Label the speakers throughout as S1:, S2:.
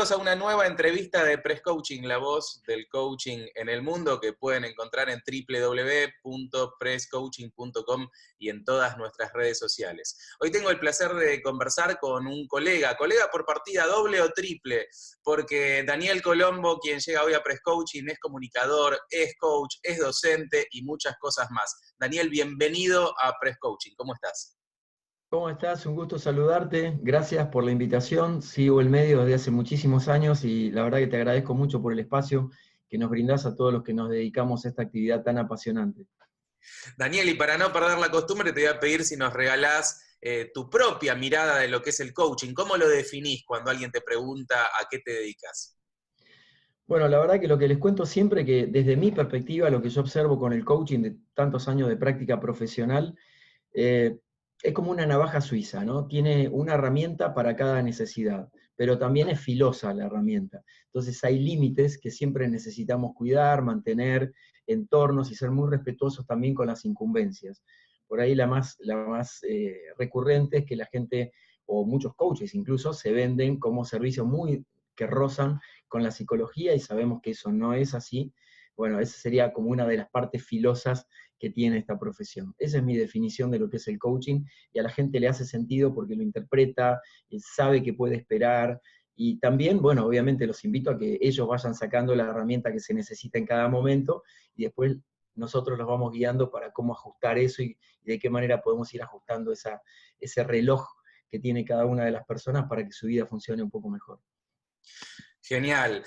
S1: Bienvenidos a una nueva entrevista de Press Coaching, la voz del coaching en el mundo, que pueden encontrar en www.presscoaching.com y en todas nuestras redes sociales. Hoy tengo el placer de conversar con un colega por partida doble o triple, porque Daniel Colombo, quien llega hoy a Press Coaching, es comunicador, es coach, es docente y muchas cosas más. Daniel, bienvenido a Press Coaching. ¿Cómo estás?
S2: ¿Cómo estás? Un gusto saludarte. Gracias por la invitación. Sigo el medio desde hace muchísimos años y la verdad que te agradezco mucho por el espacio que nos brindás a todos los que nos dedicamos a esta actividad tan apasionante.
S1: Daniel, y para no perder la costumbre, te voy a pedir si nos regalás tu propia mirada de lo que es el coaching. ¿Cómo lo definís cuando alguien te pregunta a qué te dedicas?
S2: Bueno, la verdad que lo que les cuento siempre, que desde mi perspectiva, lo que yo observo con el coaching de tantos años de práctica profesional, eh, es como una navaja suiza, ¿no? Tiene una herramienta para cada necesidad, pero también es filosa la herramienta. Entonces hay límites que siempre necesitamos cuidar, mantener entornos y ser muy respetuosos también con las incumbencias. Por ahí la más recurrente es que la gente, o muchos coaches incluso, se venden como servicios muy que rozan con la psicología y sabemos que eso no es así. Bueno, esa sería como una de las partes filosas que tiene esta profesión. Esa es mi definición de lo que es el coaching, y a la gente le hace sentido porque lo interpreta, sabe que puede esperar, y también, bueno, obviamente los invito a que ellos vayan sacando la herramienta que se necesita en cada momento, y después nosotros los vamos guiando para cómo ajustar eso y de qué manera podemos ir ajustando ese reloj que tiene cada una de las personas para que su vida funcione un poco mejor.
S1: Genial.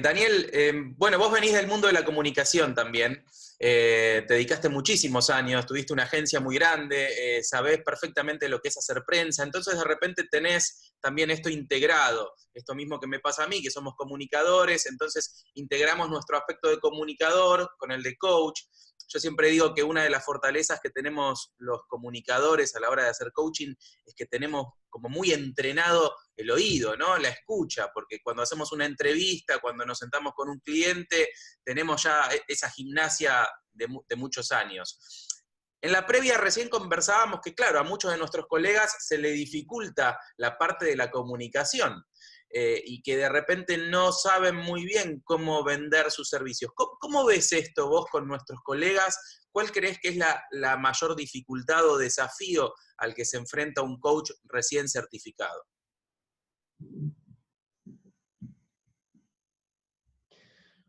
S1: Daniel, bueno, vos venís del mundo de la comunicación también, te dedicaste muchísimos años, tuviste una agencia muy grande, sabés perfectamente lo que es hacer prensa, entonces de repente tenés también esto integrado, esto mismo que me pasa a mí, que somos comunicadores, entonces integramos nuestro aspecto de comunicador con el de coach. Yo siempre digo que una de las fortalezas que tenemos los comunicadores a la hora de hacer coaching es que tenemos como muy entrenado el oído, ¿no? La escucha, porque cuando hacemos una entrevista, cuando nos sentamos con un cliente, tenemos ya esa gimnasia de muchos años. En la previa recién conversábamos que, claro, a muchos de nuestros colegas se le dificulta la parte de la comunicación y que de repente no saben muy bien cómo vender sus servicios. ¿Cómo ves esto vos con nuestros colegas? ¿Cuál crees que es la mayor dificultad o desafío al que se enfrenta un coach recién certificado?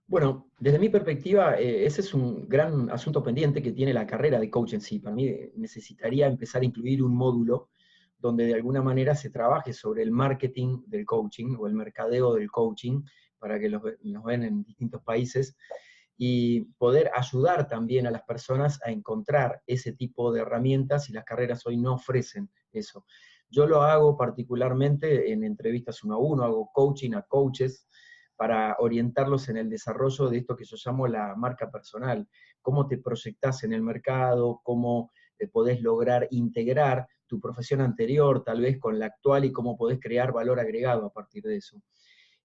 S2: Bueno, desde mi perspectiva, ese es un gran asunto pendiente que tiene la carrera de coach en sí. Para mí necesitaría empezar a incluir un módulo donde de alguna manera se trabaje sobre el marketing del coaching o el mercadeo del coaching, para que los ven en distintos países, y poder ayudar también a las personas a encontrar ese tipo de herramientas, y las carreras hoy no ofrecen eso. Yo lo hago particularmente en entrevistas uno a uno, hago coaching a coaches para orientarlos en el desarrollo de esto que yo llamo la marca personal, cómo te proyectás en el mercado, cómo podés lograr integrar tu profesión anterior tal vez con la actual y cómo podés crear valor agregado a partir de eso.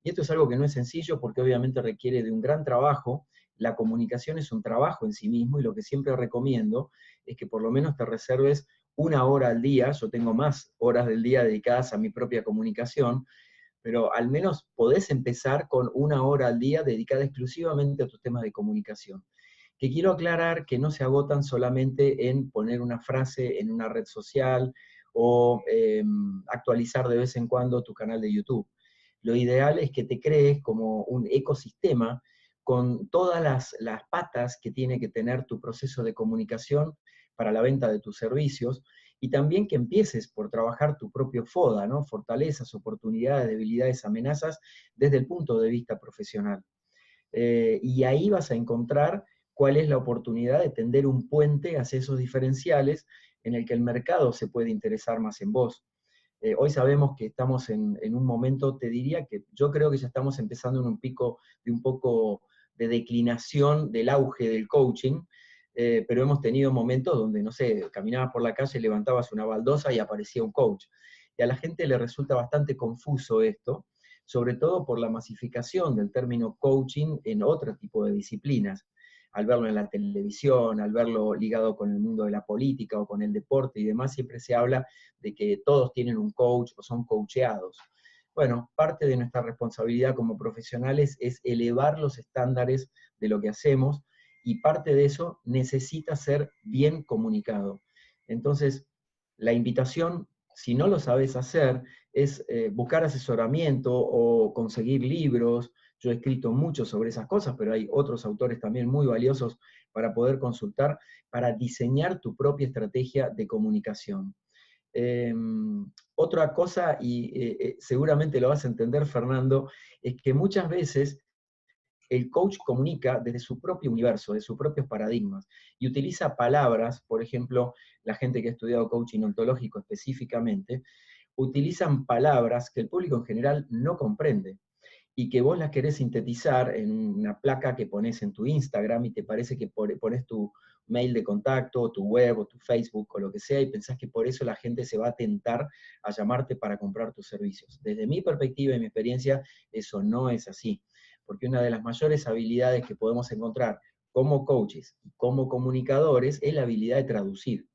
S2: Y esto es algo que no es sencillo porque obviamente requiere de un gran trabajo. La comunicación es un trabajo en sí mismo, y lo que siempre recomiendo es que por lo menos te reserves una hora al día. Yo tengo más horas del día dedicadas a mi propia comunicación, pero al menos podés empezar con una hora al día dedicada exclusivamente a tus temas de comunicación. Que quiero aclarar que no se agotan solamente en poner una frase en una red social o actualizar de vez en cuando tu canal de YouTube. Lo ideal es que te crees como un ecosistema con todas las patas que tiene que tener tu proceso de comunicación para la venta de tus servicios, y también que empieces por trabajar tu propio FODA, ¿no? Fortalezas, oportunidades, debilidades, amenazas, desde el punto de vista profesional. Y ahí vas a encontrar cuál es la oportunidad de tender un puente hacia esos diferenciales en el que el mercado se puede interesar más en vos. Hoy sabemos que estamos en un momento, te diría que yo creo que ya estamos empezando en un pico de un poco de declinación del auge del coaching, pero hemos tenido momentos donde, no sé, caminabas por la calle, levantabas una baldosa y aparecía un coach. Y a la gente le resulta bastante confuso esto, sobre todo por la masificación del término coaching en otro tipo de disciplinas. Al verlo en la televisión, al verlo ligado con el mundo de la política o con el deporte y demás, siempre se habla de que todos tienen un coach o son coacheados. Bueno, parte de nuestra responsabilidad como profesionales es elevar los estándares de lo que hacemos, y parte de eso necesita ser bien comunicado. Entonces, la invitación, si no lo sabes hacer, es buscar asesoramiento o conseguir libros. Yo he escrito mucho sobre esas cosas, pero hay otros autores también muy valiosos para poder consultar, para diseñar tu propia estrategia de comunicación. Eh, Otra cosa, y seguramente lo vas a entender, Fernando, es que muchas veces el coach comunica desde su propio universo, de sus propios paradigmas, y utiliza palabras, por ejemplo, la gente que ha estudiado coaching ontológico específicamente, utilizan palabras que el público en general no comprende, y que vos las querés sintetizar en una placa que pones en tu Instagram, y te parece que pones tu mail de contacto, o tu web, o tu Facebook, o lo que sea, y pensás que por eso la gente se va a tentar a llamarte para comprar tus servicios. Desde mi perspectiva y mi experiencia, eso no es así, porque una de las mayores habilidades que podemos encontrar como coaches y como comunicadores es la habilidad de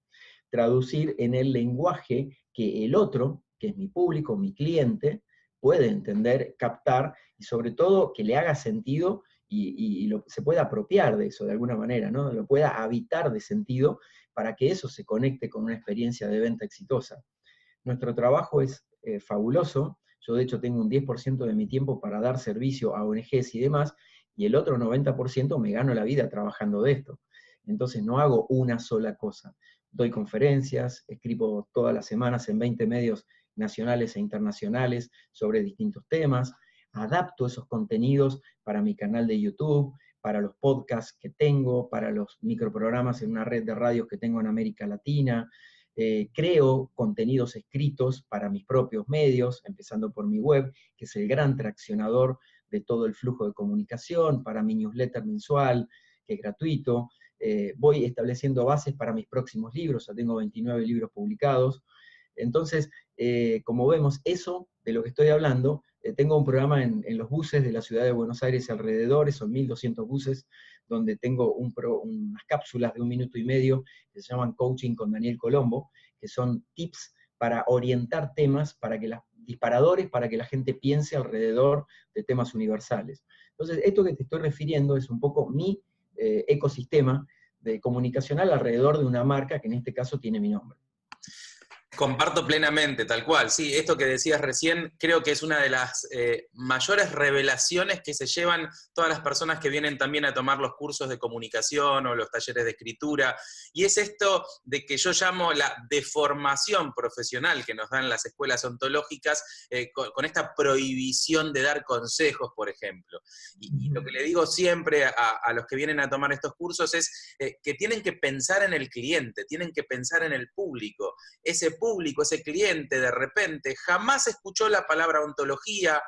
S2: traducir en el lenguaje que el otro, que es mi público, mi cliente, puede entender, captar, y sobre todo que le haga sentido y se pueda apropiar de eso de alguna manera, ¿no? Lo pueda habitar de sentido para que eso se conecte con una experiencia de venta exitosa. Nuestro trabajo es fabuloso. Yo de hecho tengo un 10% de mi tiempo para dar servicio a ONGs y demás, y el otro 90% me gano la vida trabajando de esto. Entonces no hago una sola cosa. Doy conferencias, escribo todas las semanas en 20 medios nacionales e internacionales sobre distintos temas, adapto esos contenidos para mi canal de YouTube, para los podcasts que tengo, para los microprogramas en una red de radios que tengo en América Latina, creo contenidos escritos para mis propios medios, empezando por mi web, que es el gran traccionador de todo el flujo de comunicación, para mi newsletter mensual, que es gratuito. Voy estableciendo bases para mis próximos libros, ya tengo 29 libros publicados. Entonces, como vemos, eso de lo que estoy hablando, tengo un programa en los buses de la ciudad de Buenos Aires y alrededores, son 1.200 buses, donde tengo unas cápsulas de 1 minuto y medio que se llaman Coaching con Daniel Colombo, que son tips para orientar temas, disparadores para que la gente piense alrededor de temas universales. Entonces, esto que te estoy refiriendo es un poco mi ecosistema de comunicacional alrededor de una marca que en este caso tiene mi nombre.
S1: Comparto plenamente, tal cual. Sí, esto que decías recién creo que es una de las mayores revelaciones que se llevan todas las personas que vienen también a tomar los cursos de comunicación o los talleres de escritura, y es esto de que yo llamo la deformación profesional que nos dan las escuelas ontológicas, con esta prohibición de dar consejos, por ejemplo. Y lo que le digo siempre a los que vienen a tomar estos cursos es que tienen que pensar en el cliente, tienen que pensar en el público. Ese público, ese cliente, de repente jamás escuchó la palabra ontología,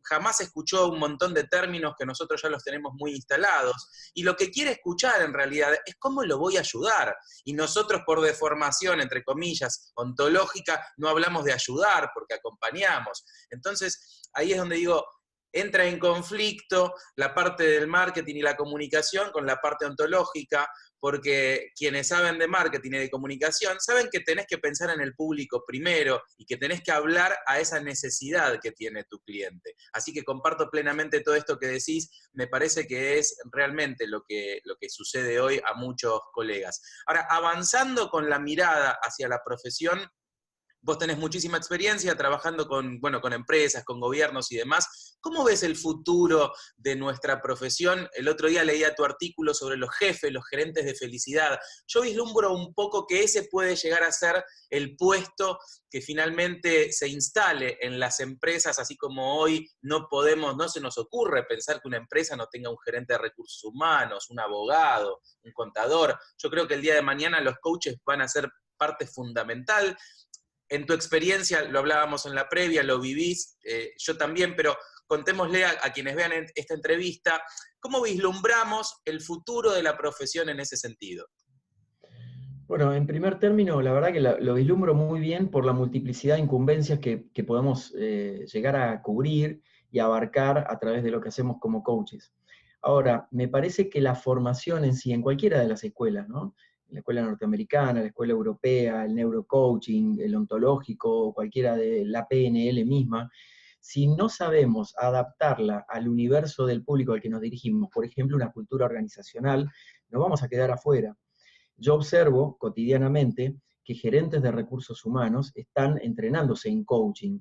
S1: jamás escuchó un montón de términos que nosotros ya los tenemos muy instalados, y lo que quiere escuchar en realidad es cómo lo voy a ayudar. Y nosotros, por deformación, entre comillas, ontológica, no hablamos de ayudar porque acompañamos. Entonces, ahí es donde digo, entra en conflicto la parte del marketing y la comunicación con la parte ontológica, porque quienes saben de marketing y de comunicación saben que tenés que pensar en el público primero y que tenés que hablar a esa necesidad que tiene tu cliente. Así que comparto plenamente todo esto que decís, me parece que es realmente lo que sucede hoy a muchos colegas. Ahora, avanzando con la mirada hacia la profesión, vos tenés muchísima experiencia trabajando con empresas, con gobiernos y demás. ¿Cómo ves el futuro de nuestra profesión? El otro día leía tu artículo sobre los jefes, los gerentes de felicidad. Yo vislumbro un poco que ese puede llegar a ser el puesto que finalmente se instale en las empresas, así como hoy no se nos ocurre pensar que una empresa no tenga un gerente de recursos humanos, un abogado, un contador. Yo creo que el día de mañana los coaches van a ser parte fundamental. En tu experiencia, lo hablábamos en la previa, lo vivís, yo también, pero contémosle a quienes vean esta entrevista, ¿cómo vislumbramos el futuro de la profesión en ese sentido?
S2: Bueno, en primer término, la verdad que lo vislumbro muy bien por la multiplicidad de incumbencias que podemos llegar a cubrir y abarcar a través de lo que hacemos como coaches. Ahora, me parece que la formación en sí, en cualquiera de las escuelas, ¿no? La escuela norteamericana, la escuela europea, el neurocoaching, el ontológico, cualquiera de la PNL misma, Si no sabemos adaptarla al universo del público al que nos dirigimos, por ejemplo, una cultura organizacional, nos vamos a quedar afuera. Yo observo cotidianamente que gerentes de recursos humanos están entrenándose en coaching,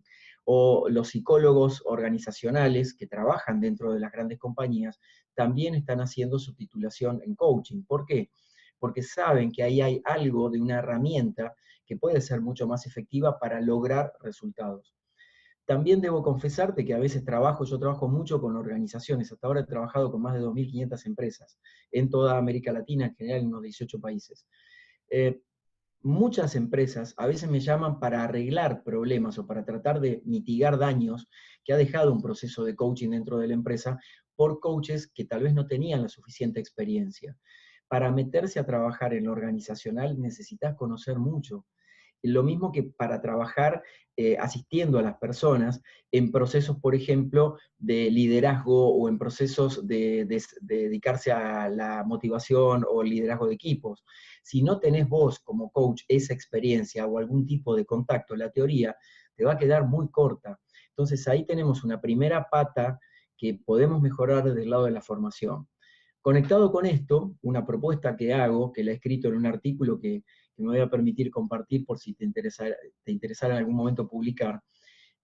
S2: o los psicólogos organizacionales que trabajan dentro de las grandes compañías también están haciendo su titulación en coaching. ¿Por qué? Porque saben que ahí hay algo de una herramienta que puede ser mucho más efectiva para lograr resultados. También debo confesarte que a veces yo trabajo mucho con organizaciones, hasta ahora he trabajado con más de 2.500 empresas en toda América Latina, en general en unos 18 países. Eh, Muchas empresas a veces me llaman para arreglar problemas o para tratar de mitigar daños que ha dejado un proceso de coaching dentro de la empresa por coaches que tal vez no tenían la suficiente experiencia. Para meterse a trabajar en lo organizacional necesitas conocer mucho. Lo mismo que para trabajar asistiendo a las personas en procesos, por ejemplo, de liderazgo o en procesos de dedicarse a la motivación o el liderazgo de equipos. Si no tenés vos como coach esa experiencia o algún tipo de contacto, la teoría te va a quedar muy corta. Entonces ahí tenemos una primera pata que podemos mejorar desde el lado de la formación. Conectado con esto, una propuesta que hago, que la he escrito en un artículo que me voy a permitir compartir por si te interesara en algún momento publicar,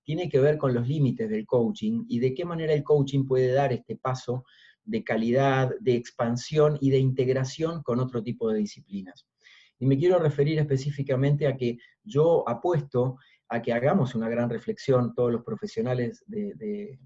S2: tiene que ver con los límites del coaching y de qué manera el coaching puede dar este paso de calidad, de expansión y de integración con otro tipo de disciplinas. Y me quiero referir específicamente a que yo apuesto a que hagamos una gran reflexión todos los profesionales de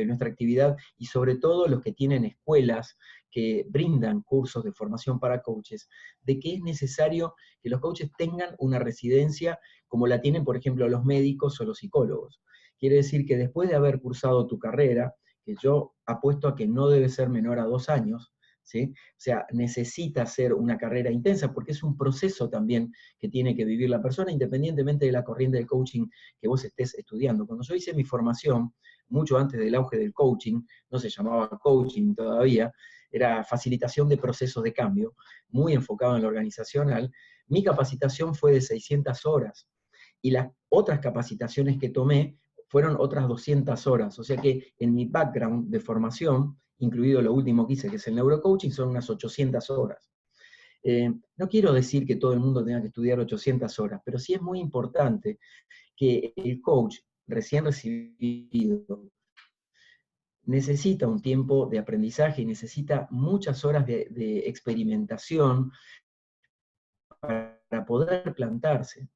S2: nuestra actividad y sobre todo los que tienen escuelas que brindan cursos de formación para coaches, de que es necesario que los coaches tengan una residencia como la tienen, por ejemplo, los médicos o los psicólogos. Quiere decir que después de haber cursado tu carrera, que yo apuesto a que no debe ser menor a 2 años, ¿sí? O sea, necesita ser una carrera intensa porque es un proceso también que tiene que vivir la persona independientemente de la corriente de coaching que vos estés estudiando. Cuando yo hice mi formación, mucho antes del auge del coaching, no se llamaba coaching todavía, era facilitación de procesos de cambio, muy enfocado en lo organizacional, mi capacitación fue de 600 horas, y las otras capacitaciones que tomé fueron otras 200 horas, o sea que en mi background de formación, incluido lo último que hice, que es el neurocoaching, son unas 800 horas. No quiero decir que todo el mundo tenga que estudiar 800 horas, pero sí es muy importante que el coach recién recibido necesita un tiempo de aprendizaje y necesita muchas horas de experimentación para poder plantarse.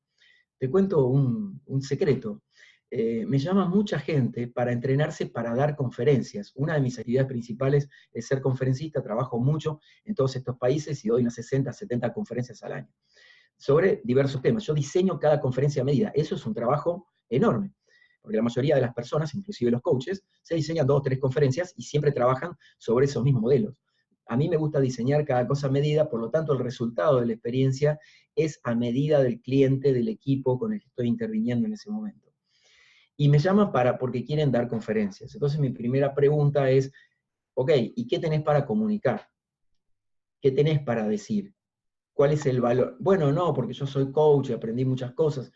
S2: Te cuento un secreto. Me llama mucha gente para entrenarse para dar conferencias. Una de mis actividades principales es ser conferencista, trabajo mucho en todos estos países y doy unas 60, 70 conferencias al año sobre diversos temas. Yo diseño cada conferencia a medida. Eso es un trabajo enorme, porque la mayoría de las personas, inclusive los coaches, se diseñan 2 o 3 conferencias y siempre trabajan sobre esos mismos modelos. A mí me gusta diseñar cada cosa a medida, por lo tanto el resultado de la experiencia es a medida del cliente, del equipo con el que estoy interviniendo en ese momento. Y me llaman porque quieren dar conferencias. Entonces mi primera pregunta es, ok, ¿y qué tenés para comunicar? ¿Qué tenés para decir? ¿Cuál es el valor? Bueno, no, porque yo soy coach y aprendí muchas cosas.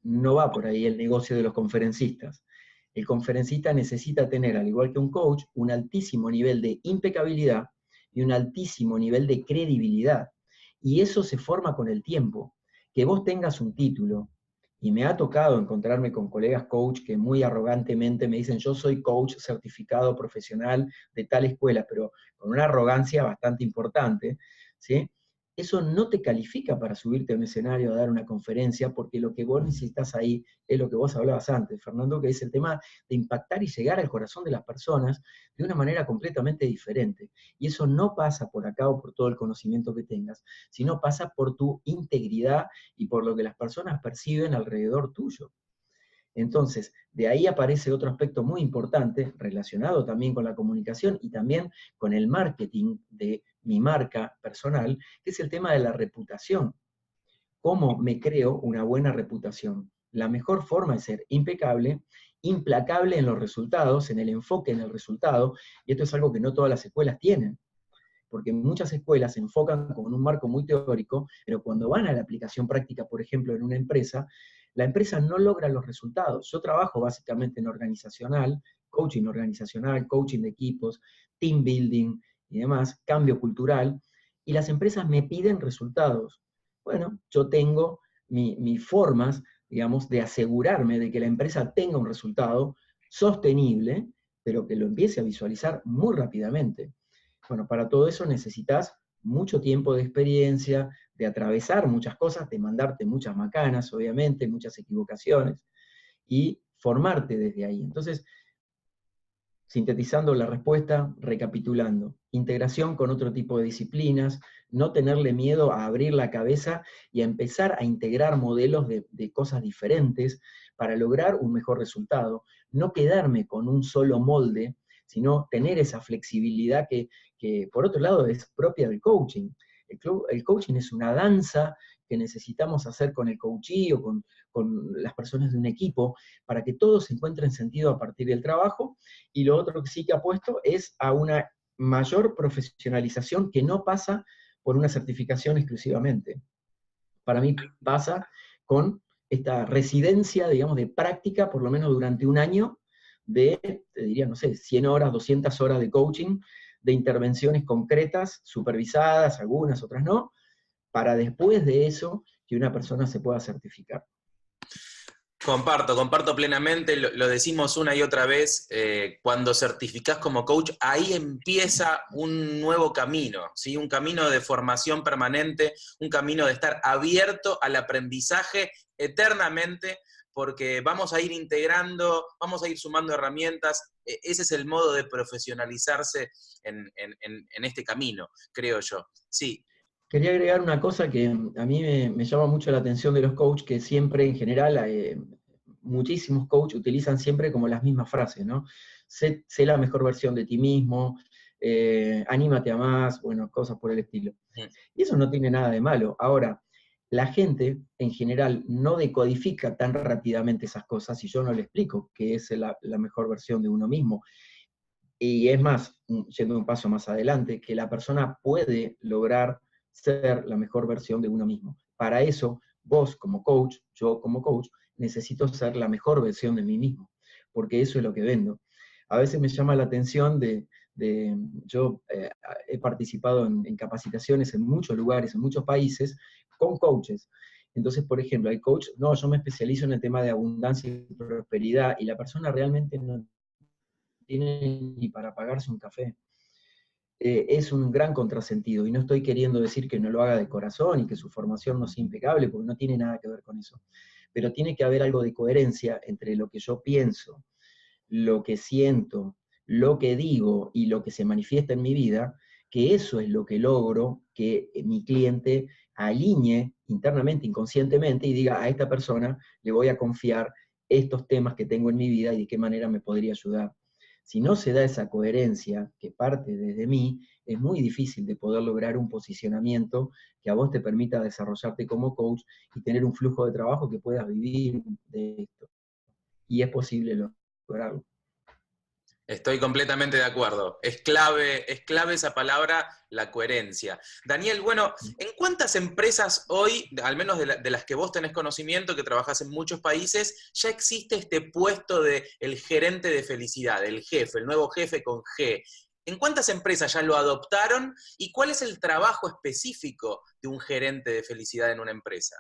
S2: No va por ahí el negocio de los conferencistas. El conferencista necesita tener, al igual que un coach, un altísimo nivel de impecabilidad y un altísimo nivel de credibilidad. Y eso se forma con el tiempo. Que vos tengas un título, y me ha tocado encontrarme con colegas coach que muy arrogantemente me dicen, yo soy coach certificado profesional de tal escuela, pero con una arrogancia bastante importante, ¿sí? Eso no te califica para subirte a un escenario a dar una conferencia, porque lo que vos necesitas ahí es lo que vos hablabas antes, Fernando, que es el tema de impactar y llegar al corazón de las personas de una manera completamente diferente. Y eso no pasa por acá o por todo el conocimiento que tengas, sino pasa por tu integridad y por lo que las personas perciben alrededor tuyo. Entonces, de ahí aparece otro aspecto muy importante, relacionado también con la comunicación y también con el marketing de mi marca personal, que es el tema de la reputación. ¿Cómo me creo una buena reputación? La mejor forma es ser impecable, implacable en los resultados, en el enfoque en el resultado, y esto es algo que no todas las escuelas tienen, porque muchas escuelas se enfocan con un marco muy teórico, pero cuando van a la aplicación práctica, por ejemplo, en una empresa, la empresa no logra los resultados. Yo trabajo básicamente en organizacional, coaching de equipos, team building y demás, cambio cultural, y las empresas me piden resultados. Bueno, yo tengo mis formas, digamos, de asegurarme de que la empresa tenga un resultado sostenible, pero que lo empiece a visualizar muy rápidamente. Bueno, para todo eso necesitas mucho tiempo de experiencia, de atravesar muchas cosas, de mandarte muchas macanas, obviamente, muchas equivocaciones, y formarte desde ahí. Entonces, sintetizando la respuesta, recapitulando, integración con otro tipo de disciplinas, no tenerle miedo a abrir la cabeza y a empezar a integrar modelos de cosas diferentes para lograr un mejor resultado, no quedarme con un solo molde, sino tener esa flexibilidad que por otro lado es propia del coaching. El coaching es una danza que necesitamos hacer con el coachee o con las personas de un equipo para que todos encuentren sentido a partir del trabajo. Y lo otro que sí que apuesto es a una mayor profesionalización que no pasa por una certificación exclusivamente. Para mí pasa con esta residencia, digamos, de práctica, por lo menos durante un año, de, te diría, no sé, 100 horas, 200 horas de coaching, de intervenciones concretas, supervisadas, algunas, otras no, para después de eso que una persona se pueda certificar.
S1: Comparto plenamente, lo decimos una y otra vez, cuando certificás como coach, ahí empieza un nuevo camino, ¿sí? Un camino de formación permanente, un camino de estar abierto al aprendizaje eternamente, porque vamos a ir integrando, vamos a ir sumando herramientas, ese es el modo de profesionalizarse en este camino, creo yo. Sí.
S2: Quería agregar una cosa que a mí me llama mucho la atención de los coaches, que siempre en general, muchísimos coaches utilizan siempre como las mismas frases, ¿no? Sé la mejor versión de ti mismo, anímate a más, bueno, cosas por el estilo. Y eso no tiene nada de malo. Ahora, la gente en general no decodifica tan rápidamente esas cosas y yo no le explico qué es la mejor versión de uno mismo. Y es más, yendo un paso más adelante, que la persona puede lograr ser la mejor versión de uno mismo. Para eso, vos como coach, yo como coach, necesito ser la mejor versión de mí mismo, porque eso es lo que vendo. A veces me llama la atención yo he participado en capacitaciones en muchos lugares, en muchos países, con coaches. Entonces, por ejemplo, hay coach, no, yo me especializo en el tema de abundancia y prosperidad, y la persona realmente no tiene ni para pagarse un café. Es un gran contrasentido, y no estoy queriendo decir que no lo haga de corazón y que su formación no sea impecable, porque no tiene nada que ver con eso. Pero tiene que haber algo de coherencia entre lo que yo pienso, lo que siento, lo que digo y lo que se manifiesta en mi vida, que eso es lo que logro que mi cliente alinee internamente, inconscientemente, y diga, a esta persona le voy a confiar estos temas que tengo en mi vida y de qué manera me podría ayudar. Si no se da esa coherencia que parte desde mí, es muy difícil de poder lograr un posicionamiento que a vos te permita desarrollarte como coach y tener un flujo de trabajo que puedas vivir de esto. Y es posible lograrlo.
S1: Estoy completamente de acuerdo. Es clave esa palabra, la coherencia. Daniel, bueno, ¿en cuántas empresas hoy, al menos de las que vos tenés conocimiento, que trabajás en muchos países, ya existe este puesto de el gerente de felicidad, el jefe, el nuevo jefe con G? ¿En cuántas empresas ya lo adoptaron? ¿Y cuál es el trabajo específico de un gerente de felicidad en una empresa?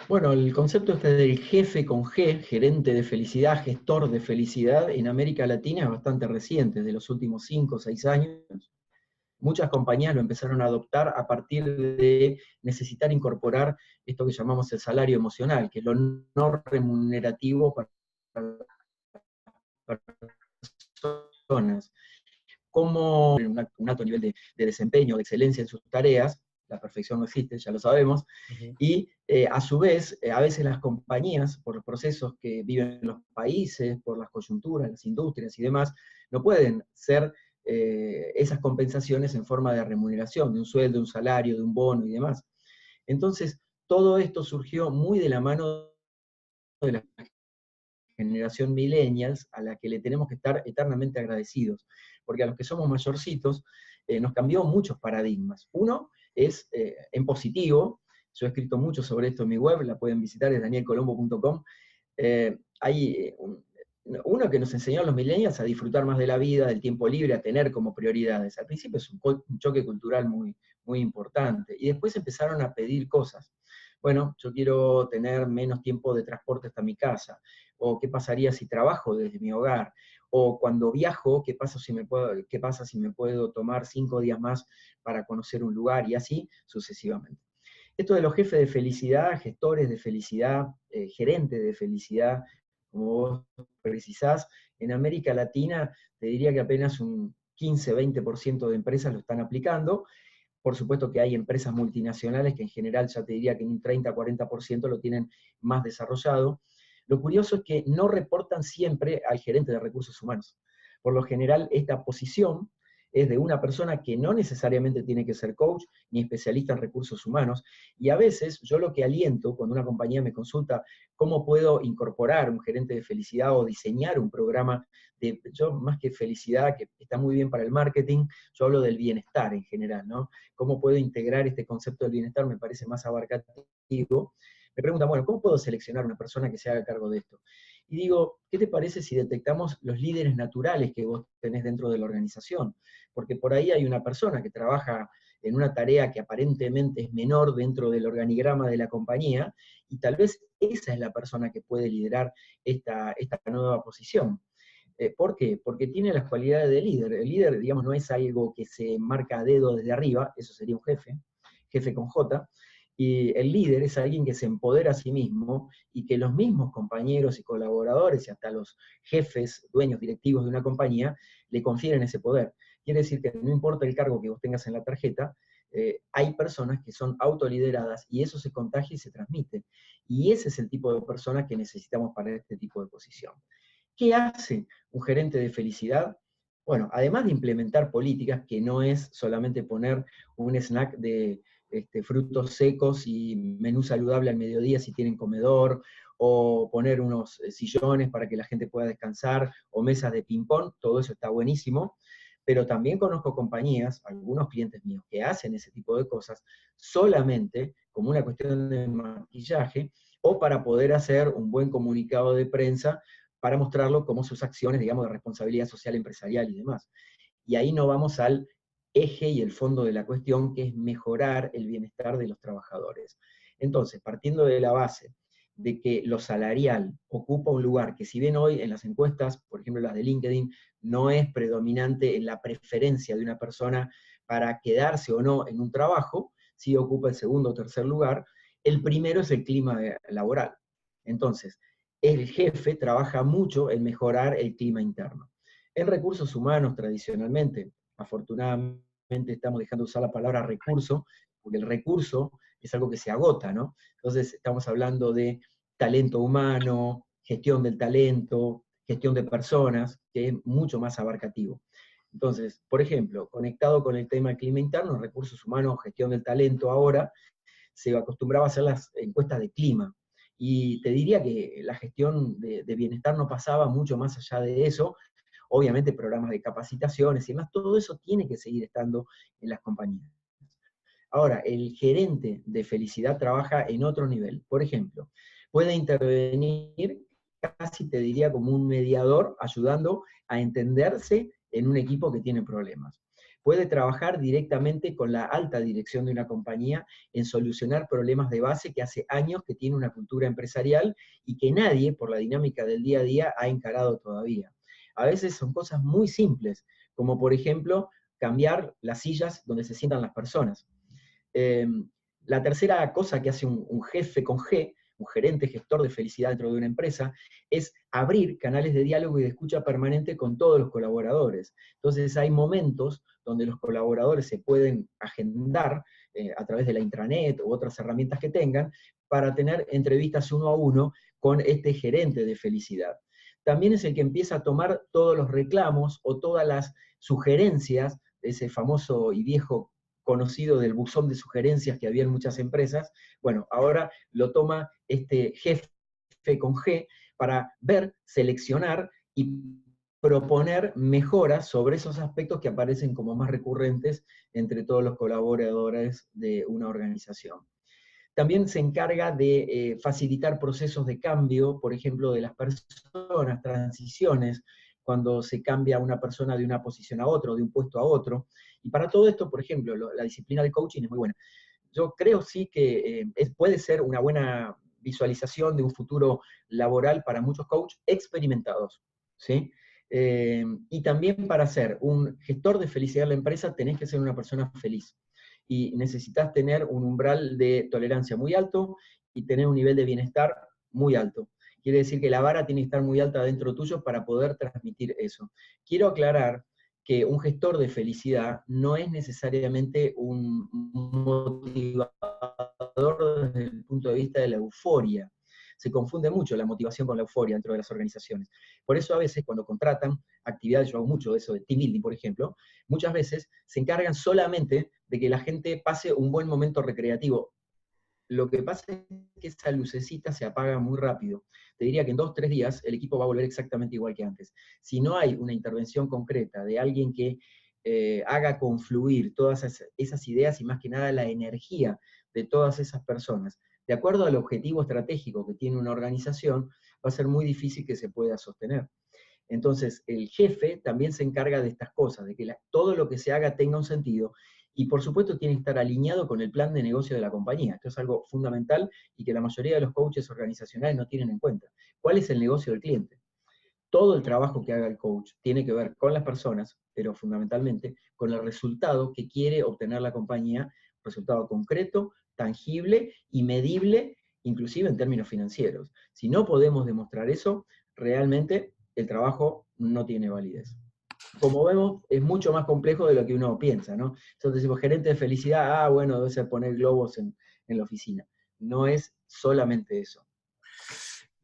S2: Bueno, el concepto este del jefe con G, gerente de felicidad, gestor de felicidad, en América Latina es bastante reciente, de los últimos 5 o 6 años. Muchas compañías lo empezaron a adoptar a partir de necesitar incorporar esto que llamamos el salario emocional, que es lo no remunerativo para personas. Como un alto nivel de desempeño, de excelencia en sus tareas, la perfección no existe, ya lo sabemos, y a su vez, a veces las compañías, por los procesos que viven en los países, por las coyunturas, las industrias y demás, no pueden ser esas compensaciones en forma de remuneración, de un sueldo, de un salario, de un bono y demás. Entonces, todo esto surgió muy de la mano de la generación millennials, a la que le tenemos que estar eternamente agradecidos, porque a los que somos mayorcitos nos cambió muchos paradigmas. Uno es en positivo, yo he escrito mucho sobre esto en mi web, la pueden visitar, es danielcolombo.com. Uno que nos enseñó a los millennials a disfrutar más de la vida, del tiempo libre, a tener como prioridades. Al principio es un choque cultural muy, muy importante. Y después empezaron a pedir cosas. Bueno, yo quiero tener menos tiempo de transporte hasta mi casa. O qué pasaría si trabajo desde mi hogar. O cuando viajo, qué pasa si me puedo tomar 5 días más para conocer un lugar, y así sucesivamente. Esto de los jefes de felicidad, gestores de felicidad, gerentes de felicidad, como vos precisás, en América Latina te diría que apenas un 15-20% de empresas lo están aplicando. Por supuesto que hay empresas multinacionales que en general ya te diría que un 30-40% lo tienen más desarrollado. Lo curioso es que no reportan siempre al gerente de recursos humanos. Por lo general, esta posición es de una persona que no necesariamente tiene que ser coach ni especialista en recursos humanos, y a veces yo lo que aliento cuando una compañía me consulta cómo puedo incorporar un gerente de felicidad o diseñar un programa yo más que felicidad, que está muy bien para el marketing, yo hablo del bienestar en general, ¿no? ¿Cómo puedo integrar este concepto del bienestar? Me parece más abarcativo. Me preguntan, bueno, ¿cómo puedo seleccionar una persona que se haga cargo de esto? Y digo, ¿qué te parece si detectamos los líderes naturales que vos tenés dentro de la organización? Porque por ahí hay una persona que trabaja en una tarea que aparentemente es menor dentro del organigrama de la compañía, y tal vez esa es la persona que puede liderar esta nueva posición. ¿Por qué? Porque tiene las cualidades de líder. El líder, digamos, no es algo que se marca a dedo desde arriba, eso sería un jefe con J, y el líder es alguien que se empodera a sí mismo y que los mismos compañeros y colaboradores y hasta los jefes, dueños directivos de una compañía, le confieren ese poder. Quiere decir que no importa el cargo que vos tengas en la tarjeta, hay personas que son autolideradas y eso se contagia y se transmite. Y ese es el tipo de personas que necesitamos para este tipo de posición. ¿Qué hace un gerente de felicidad? Bueno, además de implementar políticas, que no es solamente poner un snack de frutos secos y menú saludable al mediodía si tienen comedor, o poner unos sillones para que la gente pueda descansar, o mesas de ping-pong, todo eso está buenísimo, pero también conozco compañías, algunos clientes míos, que hacen ese tipo de cosas solamente como una cuestión de maquillaje, o para poder hacer un buen comunicado de prensa para mostrarlo como sus acciones, digamos, de responsabilidad social empresarial y demás. Y ahí no vamos al eje y el fondo de la cuestión, que es mejorar el bienestar de los trabajadores. Entonces, partiendo de la base de que lo salarial ocupa un lugar que, si bien hoy en las encuestas, por ejemplo las de LinkedIn, no es predominante en la preferencia de una persona para quedarse o no en un trabajo, sí ocupa el segundo o tercer lugar, el primero es el clima laboral. Entonces, el jefe trabaja mucho en mejorar el clima interno. En recursos humanos, tradicionalmente, afortunadamente estamos dejando de usar la palabra recurso, porque el recurso es algo que se agota, ¿no? Entonces estamos hablando de talento humano, gestión del talento, gestión de personas, que es mucho más abarcativo. Entonces, por ejemplo, conectado con el tema del clima interno, recursos humanos, gestión del talento, ahora se acostumbraba a hacer las encuestas de clima. Y te diría que la gestión de bienestar no pasaba mucho más allá de eso. Obviamente programas de capacitaciones y demás, todo eso tiene que seguir estando en las compañías. Ahora, el gerente de felicidad trabaja en otro nivel. Por ejemplo, puede intervenir, casi te diría como un mediador, ayudando a entenderse en un equipo que tiene problemas. Puede trabajar directamente con la alta dirección de una compañía en solucionar problemas de base que hace años que tiene una cultura empresarial y que nadie, por la dinámica del día a día, ha encarado todavía. A veces son cosas muy simples, como por ejemplo cambiar las sillas donde se sientan las personas. La tercera cosa que hace un jefe con G, un gerente gestor de felicidad dentro de una empresa, es abrir canales de diálogo y de escucha permanente con todos los colaboradores. Entonces hay momentos donde los colaboradores se pueden agendar a través de la intranet u otras herramientas que tengan para tener entrevistas uno a uno con este gerente de felicidad. También es el que empieza a tomar todos los reclamos o todas las sugerencias de ese famoso y viejo conocido del buzón de sugerencias que había en muchas empresas. Bueno, ahora lo toma este jefe con G para ver, seleccionar y proponer mejoras sobre esos aspectos que aparecen como más recurrentes entre todos los colaboradores de una organización. También se encarga de facilitar procesos de cambio, por ejemplo, de las personas, transiciones, cuando se cambia una persona de una posición a otra, de un puesto a otro. Y para todo esto, por ejemplo, la disciplina del coaching es muy buena. Yo creo sí que puede ser una buena visualización de un futuro laboral para muchos coaches experimentados, ¿sí? Y también para ser un gestor de felicidad en la empresa tenés que ser una persona feliz. Y necesitas tener un umbral de tolerancia muy alto y tener un nivel de bienestar muy alto. Quiere decir que la vara tiene que estar muy alta dentro tuyo para poder transmitir eso. Quiero aclarar que un gestor de felicidad no es necesariamente un motivador desde el punto de vista de la euforia. Se confunde mucho la motivación con la euforia dentro de las organizaciones. Por eso a veces cuando contratan actividades, yo hago mucho de eso, de team building, por ejemplo, muchas veces se encargan solamente de que la gente pase un buen momento recreativo. Lo que pasa es que esa lucecita se apaga muy rápido. Te diría que en 2 o 3 días el equipo va a volver exactamente igual que antes. Si no hay una intervención concreta de alguien que haga confluir todas esas ideas y más que nada la energía de todas esas personas, de acuerdo al objetivo estratégico que tiene una organización, va a ser muy difícil que se pueda sostener. Entonces, el jefe también se encarga de estas cosas, de que todo lo que se haga tenga un sentido, y por supuesto tiene que estar alineado con el plan de negocio de la compañía. Esto es algo fundamental y que la mayoría de los coaches organizacionales no tienen en cuenta. ¿Cuál es el negocio del cliente? Todo el trabajo que haga el coach tiene que ver con las personas, pero fundamentalmente con el resultado que quiere obtener la compañía, resultado concreto, tangible y medible, inclusive en términos financieros. Si no podemos demostrar eso, realmente el trabajo no tiene validez. Como vemos, es mucho más complejo de lo que uno piensa, ¿no? Entonces decimos, gerente de felicidad, bueno, debe ser poner globos en la oficina. No es solamente eso.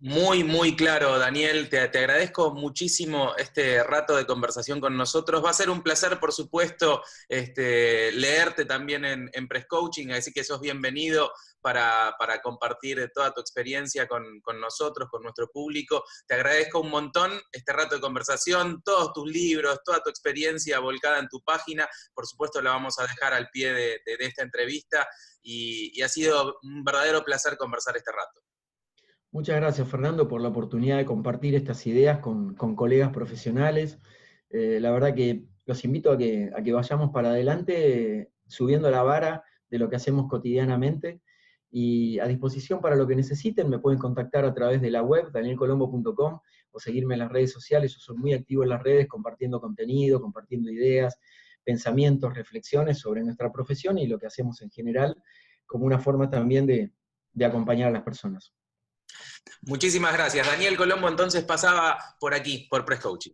S1: Muy, muy claro, Daniel. Te agradezco muchísimo este rato de conversación con nosotros. Va a ser un placer, por supuesto, leerte también en Press Coaching, así que sos bienvenido para compartir toda tu experiencia con nosotros, con nuestro público. Te agradezco un montón este rato de conversación, todos tus libros, toda tu experiencia volcada en tu página. Por supuesto, la vamos a dejar al pie de esta entrevista y ha sido un verdadero placer conversar este rato.
S2: Muchas gracias, Fernando, por la oportunidad de compartir estas ideas con colegas profesionales. La verdad que los invito a que vayamos para adelante, subiendo la vara de lo que hacemos cotidianamente, y a disposición para lo que necesiten. Me pueden contactar a través de la web, danielcolombo.com, o seguirme en las redes sociales. Yo soy muy activo en las redes, compartiendo contenido, compartiendo ideas, pensamientos, reflexiones sobre nuestra profesión y lo que hacemos en general, como una forma también de acompañar a las personas.
S1: Muchísimas gracias. Daniel Colombo entonces pasaba por aquí, por Press Coaching.